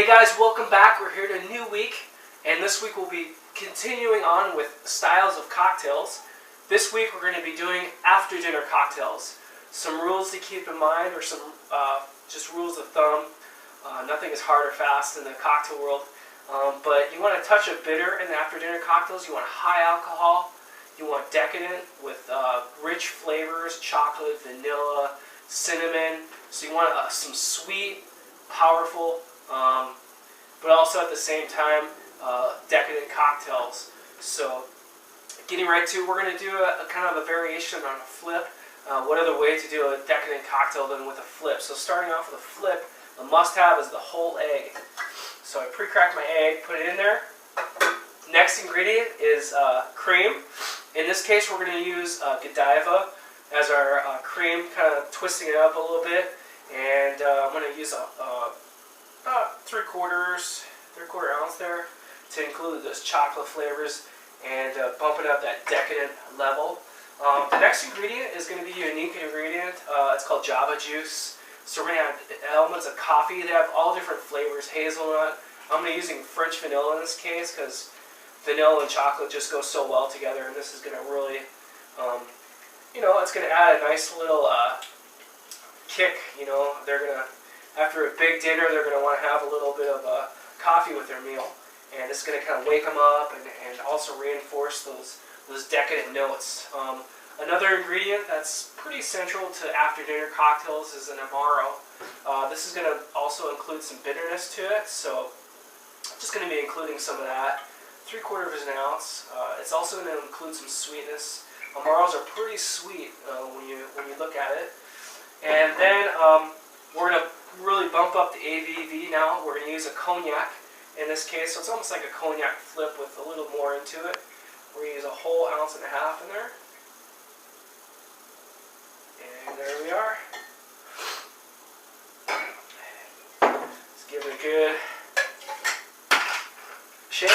Hey guys, welcome back. We're here to a new week, and this week we'll be continuing on with styles of cocktails. This week we're going to be doing after dinner cocktails. Some rules to keep in mind, or some just rules of thumb. Nothing is hard or fast in the cocktail world, but you want to touch of bitter in the after dinner cocktails. You want high alcohol. You want decadent with rich flavors, chocolate, vanilla, cinnamon. So you want some sweet, powerful, but also at the same time decadent cocktails. So getting right to it, we're going to do a kind of a variation on a flip. What other way to do a decadent cocktail than with a flip? So starting off with a flip, the must-have is the whole egg. So I pre-cracked my egg, put it in there. Next ingredient is cream. In this case, we're going to use Godiva as our cream, kind of twisting it up a little bit. And I'm going to use about three-quarter ounce there to include those chocolate flavors and bumping up that decadent level. The next ingredient is going to be a unique ingredient. It's called Java juice. So we're going to have elements of coffee. They have all different flavors, hazelnut. I'm going to be using French vanilla in this case because vanilla and chocolate just go so well together, and this is going to really, it's going to add a nice little kick. They're going to, after a big dinner, they're going to want to have a little bit of coffee with their meal, and it's going to kind of wake them up and also reinforce those decadent notes. Another ingredient that's pretty central to after dinner cocktails is an Amaro. This is going to also include some bitterness to it, so I'm just going to be including some of that. 3/4 ounce. It's also going to include some sweetness. Amaros are pretty sweet when you look at it. And then we're going to really bump up the ABV now. We're going to use a cognac in this case. So it's almost like a cognac flip with a little more into it. We're going to use a whole 1.5 ounces in there. And there we are. Let's give it a good shake.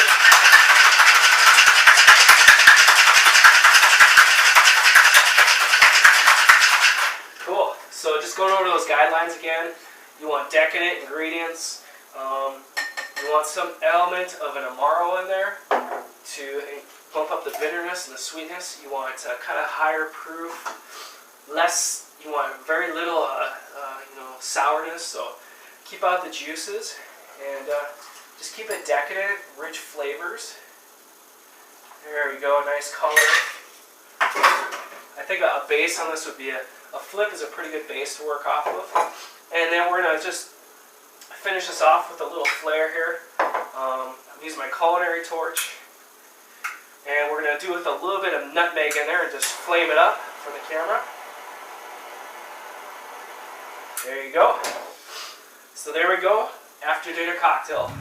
Cool. So just going over those guidelines again, you want decadent ingredients. You want some element of an Amaro in there to bump up the bitterness and the sweetness. You want kind of higher proof, you want very little sourness, so keep out the juices and just keep it decadent, rich flavors. There we go, nice color. I think a base on this would be a flip is a pretty good base to work off of. And then we're going to just finish this off with a little flair here. I'm using my culinary torch. And we're going to do it with a little bit of nutmeg in there and just flame it up for the camera. There you go. So there we go, after dinner cocktail.